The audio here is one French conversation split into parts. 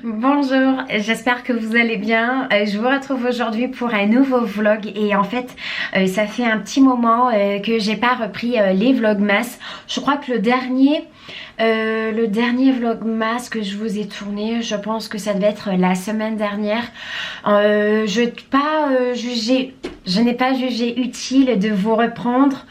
Bonjour, j'espère que vous allez bien. Je vous retrouve aujourd'hui pour un nouveau vlog et en fait ça fait un petit moment que j'ai pas repris les vlogmas. Je crois que le dernier vlogmas que je vous ai tourné, je pense que ça devait être la semaine dernière. Je n'ai pas jugé utile de vous reprendre.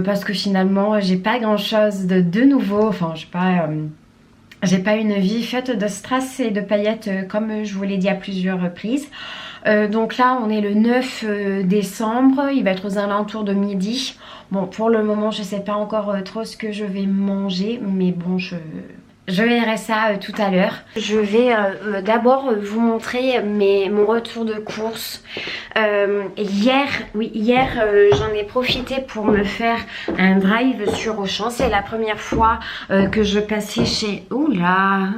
Parce que finalement j'ai pas grand chose de nouveau, enfin j'ai pas une vie faite de strass et de paillettes comme je vous l'ai dit à plusieurs reprises. Donc là on est le 9 décembre, il va être aux alentours de midi. Bon, pour le moment je sais pas encore trop ce que je vais manger, mais bon je verrai ça tout à l'heure. Je vais d'abord vous montrer mon retour de course. Hier j'en ai profité pour me faire un drive sur Auchan. C'est la première fois que je passais chez... Oula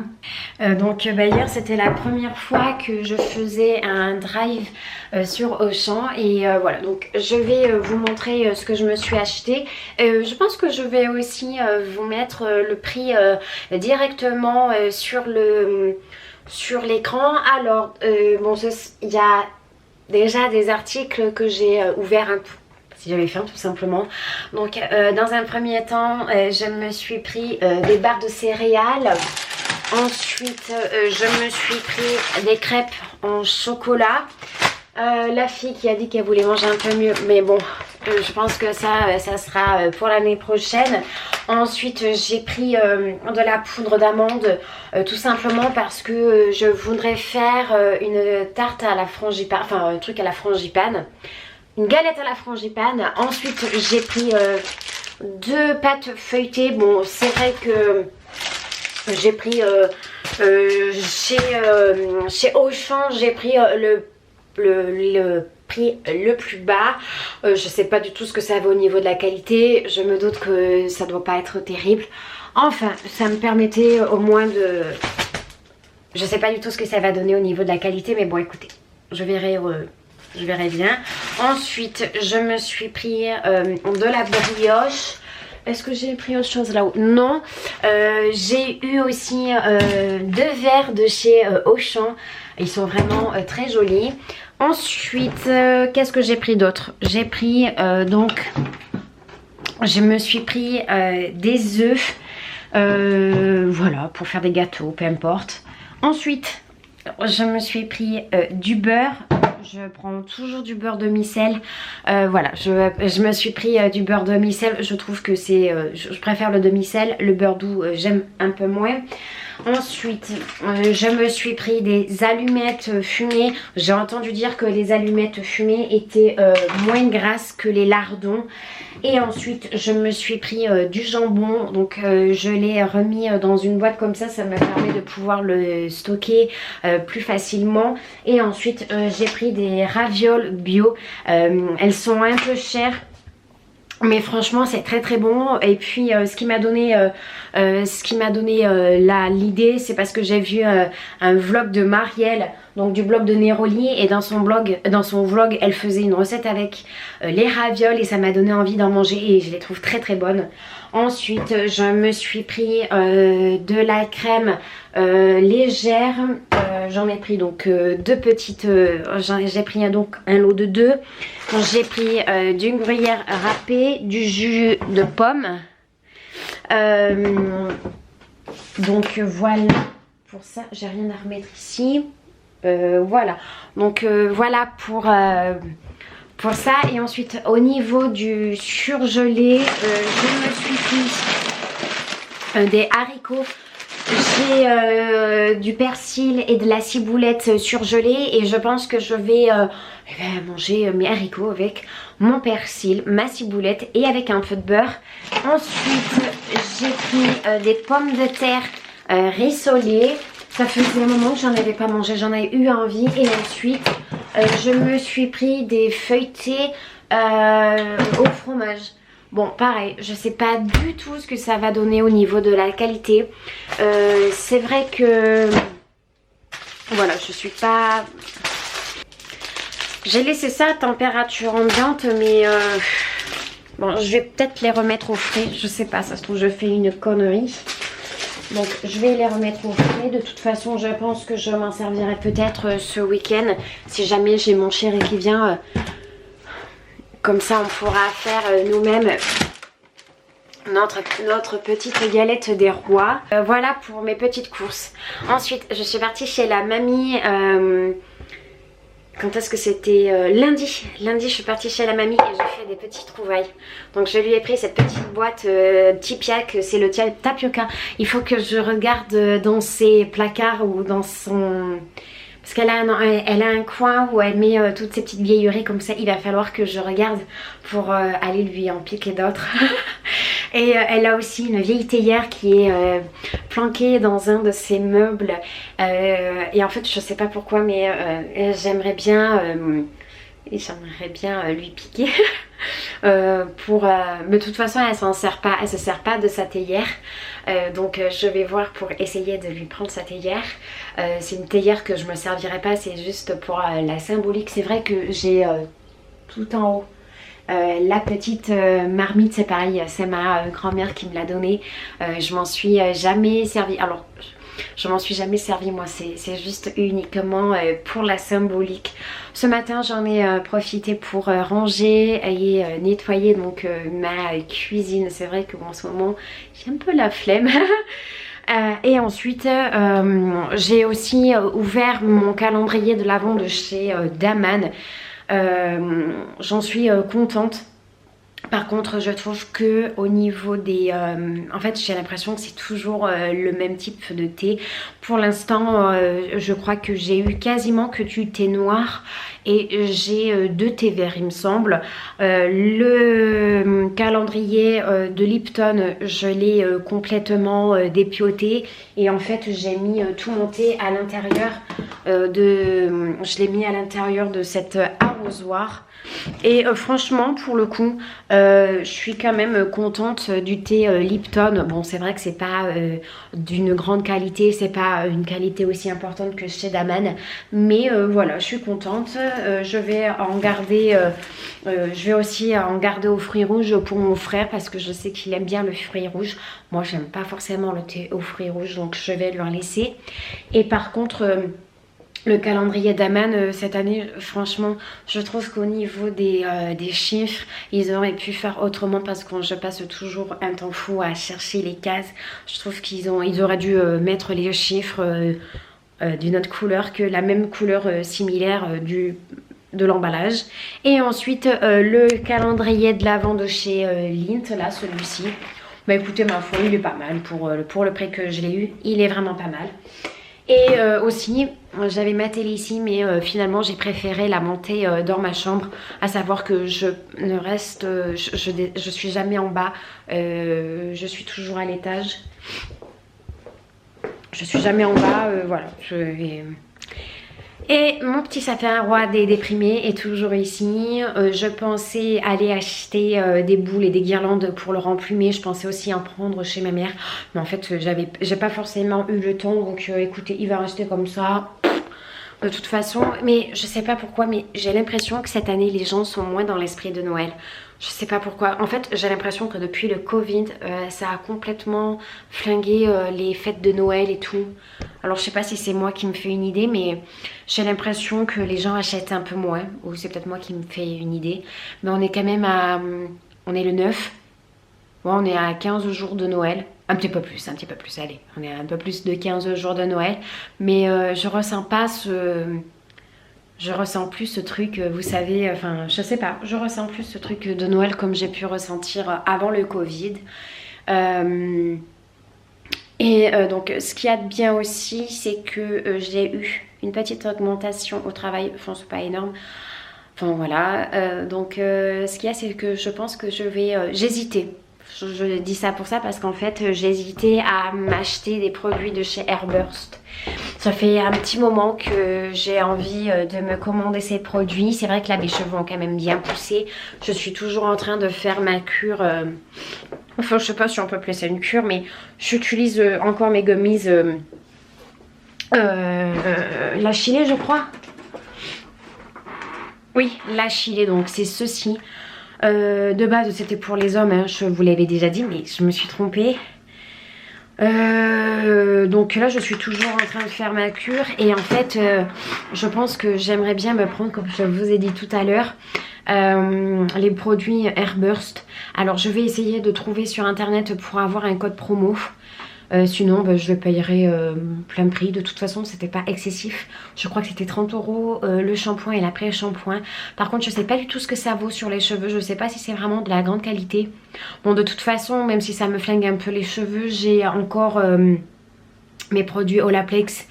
hier c'était la première fois que je faisais un drive sur Auchan. Et voilà, donc je vais vous montrer ce que je me suis acheté. Je pense que je vais aussi vous mettre le prix directement sur l'écran. Alors bon, il y a déjà des articles que j'ai ouverts un peu si j'avais faim tout simplement. Donc dans un premier temps je me suis pris des barres de céréales. Ensuite je me suis pris des crêpes en chocolat. La fille qui a dit qu'elle voulait manger un peu mieux, mais bon je pense que ça sera pour l'année prochaine. Ensuite j'ai pris de la poudre d'amande tout simplement parce que je voudrais faire une tarte à la frangipane, enfin un truc à la frangipane, une galette à la frangipane. Ensuite j'ai pris 2 pâtes feuilletées. Bon, c'est vrai que j'ai pris chez Auchan, j'ai pris le prix le plus bas. Je sais pas du tout ce que ça vaut au niveau de la qualité. Je me doute que ça doit pas être terrible. Enfin, ça me permettait au moins de... Je sais pas du tout ce que ça va donner au niveau de la qualité, mais bon écoutez, je verrai bien. Ensuite, je me suis pris de la brioche. Est-ce que j'ai pris autre chose là-haut? Non. J'ai eu aussi 2 verres de chez Auchan. Ils sont vraiment très jolis. Ensuite, qu'est-ce que j'ai pris d'autre? J'ai pris je me suis pris des œufs. Voilà, pour faire des gâteaux, peu importe. Ensuite, je me suis pris du beurre. Je prends toujours du beurre demi-sel. Voilà, je me suis pris du beurre demi-sel. Je trouve que c'est... je préfère le demi-sel. Le beurre doux, j'aime un peu moins. Ensuite, je me suis pris des allumettes fumées. J'ai entendu dire que les allumettes fumées étaient moins grasses que les lardons. Et ensuite, je me suis pris du jambon. Donc, je l'ai remis dans une boîte comme ça. Ça me permet de pouvoir le stocker plus facilement. Et ensuite, j'ai pris des ravioles bio. Elles sont un peu chères, mais franchement c'est très très bon. Et puis ce qui m'a donné l'idée, c'est parce que j'ai vu un vlog de Marielle, donc du blog de Neroli, et dans son vlog elle faisait une recette avec les ravioles et ça m'a donné envie d'en manger et je les trouve très très bonnes. Ensuite je me suis pris de la crème légère. J'en ai pris donc 2 petites, j'ai pris donc un lot de 2. J'ai pris du gruyère râpé, du jus de pomme. Donc voilà pour ça, j'ai rien à remettre ici. Voilà, donc voilà pour ça. Et ensuite au niveau du surgelé, je me suis pris des haricots. J'ai du persil et de la ciboulette surgelée et je pense que je vais manger mes haricots avec mon persil, ma ciboulette et avec un peu de beurre. Ensuite j'ai pris des pommes de terre rissolées. Ça faisait un moment que j'en avais pas mangé, j'en ai eu envie. Et ensuite je me suis pris des feuilletés au fromage. Bon, pareil, je sais pas du tout ce que ça va donner au niveau de la qualité. C'est vrai que... Voilà, je suis pas... J'ai laissé ça à température ambiante, mais... Bon, je vais peut-être les remettre au frais. Je sais pas, ça se trouve, je fais une connerie. Donc je vais les remettre au frais. De toute façon, je pense que je m'en servirai peut-être ce week-end. Si jamais j'ai mon chéri qui vient, comme ça on pourra faire nous-mêmes notre petite galette des rois. Voilà pour mes petites courses. Ensuite, je suis partie chez la mamie. Quand est-ce que c'était lundi. Lundi, je suis partie chez la mamie et j'ai fait des petites trouvailles. Donc je lui ai pris cette petite boîte Tipiak, c'est le tapioca. Il faut que je regarde dans ses placards ou dans son... Parce qu'elle a un coin où elle met toutes ces petites vieilleries comme ça. Il va falloir que je regarde pour aller lui en piquer d'autres. Et elle a aussi une vieille théière qui est planquée dans un de ses meubles. Et en fait, je sais pas pourquoi, mais j'aimerais bien lui piquer. Mais de toute façon, elle se sert pas de sa théière. Donc je vais voir pour essayer de lui prendre sa théière. C'est une théière que je me servirai pas, c'est juste pour la symbolique. C'est vrai que j'ai tout en haut la petite marmite, c'est pareil, c'est ma grand-mère qui me l'a donnée. Je m'en suis jamais servi. Alors je m'en suis jamais servi moi, c'est juste uniquement pour la symbolique. Ce matin j'en ai profité pour ranger et nettoyer donc ma cuisine. C'est vrai qu'en ce moment j'ai un peu la flemme. Et ensuite j'ai aussi ouvert mon calendrier de l'Avent de chez Daman. J'en suis contente. Par contre, je trouve que au niveau des... en fait, j'ai l'impression que c'est toujours le même type de thé. Pour l'instant, je crois que j'ai eu quasiment que du thé noir et j'ai 2 thés verts, il me semble. Le calendrier de Lipton, je l'ai complètement dépioté. Et en fait, j'ai mis tout mon thé à l'intérieur je l'ai mis à l'intérieur de cet arrosoir. Et franchement, pour le coup, je suis quand même contente du thé Lipton. Bon, c'est vrai que c'est pas d'une grande qualité, c'est pas une qualité aussi importante que chez Daman, mais voilà, je suis contente. Je vais en garder, je vais aussi en garder aux fruits rouges pour mon frère parce que je sais qu'il aime bien le fruit rouge. Moi, j'aime pas forcément le thé aux fruits rouges, donc je vais lui en laisser. Et par contre, le calendrier Daman cette année, franchement, je trouve qu'au niveau des chiffres, ils auraient pu faire autrement parce que je passe toujours un temps fou à chercher les cases. Je trouve qu'ils auraient dû mettre les chiffres d'une autre couleur que la même couleur similaire de l'emballage. Et ensuite, le calendrier de l'Avent de chez Lindt, là, celui-ci. Bah écoutez, ma foi, il est pas mal pour le prix que je l'ai eu. Il est vraiment pas mal. Et aussi, j'avais ma télé ici, mais finalement j'ai préféré la monter dans ma chambre, à savoir que je suis jamais en bas, je suis toujours à l'étage. Je suis jamais en bas, voilà. Et mon petit sapin roi des déprimés est toujours ici. Je pensais aller acheter des boules et des guirlandes pour le remplumer. Je pensais aussi en prendre chez ma mère. Mais en fait, j'ai pas forcément eu le temps. Donc écoutez, il va rester comme ça. De toute façon, mais je sais pas pourquoi, mais j'ai l'impression que cette année, les gens sont moins dans l'esprit de Noël. Je sais pas pourquoi. En fait, j'ai l'impression que depuis le Covid, ça a complètement flingué les fêtes de Noël et tout. Alors, je sais pas si c'est moi qui me fais une idée, mais j'ai l'impression que les gens achètent un peu moins. Ou c'est peut-être moi qui me fais une idée. Mais on est quand même à... On est le 9. Ouais, on est à 15 jours de Noël. Un petit peu plus, allez. On est à un peu plus de 15 jours de Noël. Mais je ressens pas ce... Je ressens plus ce truc, vous savez, enfin, je sais pas, je ressens plus ce truc de Noël comme j'ai pu ressentir avant le Covid. Donc, ce qu'il y a de bien aussi, c'est que j'ai eu une petite augmentation au travail. Enfin, c'est pas énorme. Enfin, voilà. Donc, ce qu'il y a, c'est que je pense que je vais... j'hésitais. Je dis ça pour ça parce qu'en fait j'ai hésité à m'acheter des produits de chez Airburst. Ça fait un petit moment que j'ai envie de me commander ces produits. C'est vrai que là mes cheveux ont quand même bien poussé. Je suis toujours en train de faire ma cure. Enfin je sais pas si on peut appeler ça une cure, mais j'utilise encore mes gummies la Chilée je crois. Oui, la Chilée, donc c'est ceci. De base c'était pour les hommes, hein, je vous l'avais déjà dit, mais je me suis trompée. Donc là je suis toujours en train de faire ma cure et en fait je pense que j'aimerais bien me prendre, comme je vous ai dit tout à l'heure, les produits Airburst. Alors je vais essayer de trouver sur internet pour avoir un code promo. Sinon bah, je le payerai plein prix. De toute façon c'était pas excessif. Je crois que c'était 30 € le shampoing et l'après-shampoing. Par contre je sais pas du tout ce que ça vaut sur les cheveux. Je sais pas si c'est vraiment de la grande qualité. Bon de toute façon même si ça me flingue un peu les cheveux, j'ai encore mes produits Olaplex.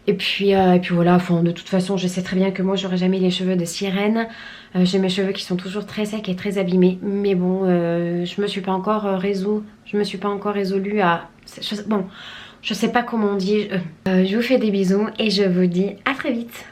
Et puis voilà, enfin, de toute façon je sais très bien que moi j'aurai jamais les cheveux de sirène. J'ai mes cheveux qui sont toujours très secs et très abîmés. Mais bon, je me suis pas encore résolue à... Bon, je sais pas comment on dit. Je vous fais des bisous et je vous dis à très vite.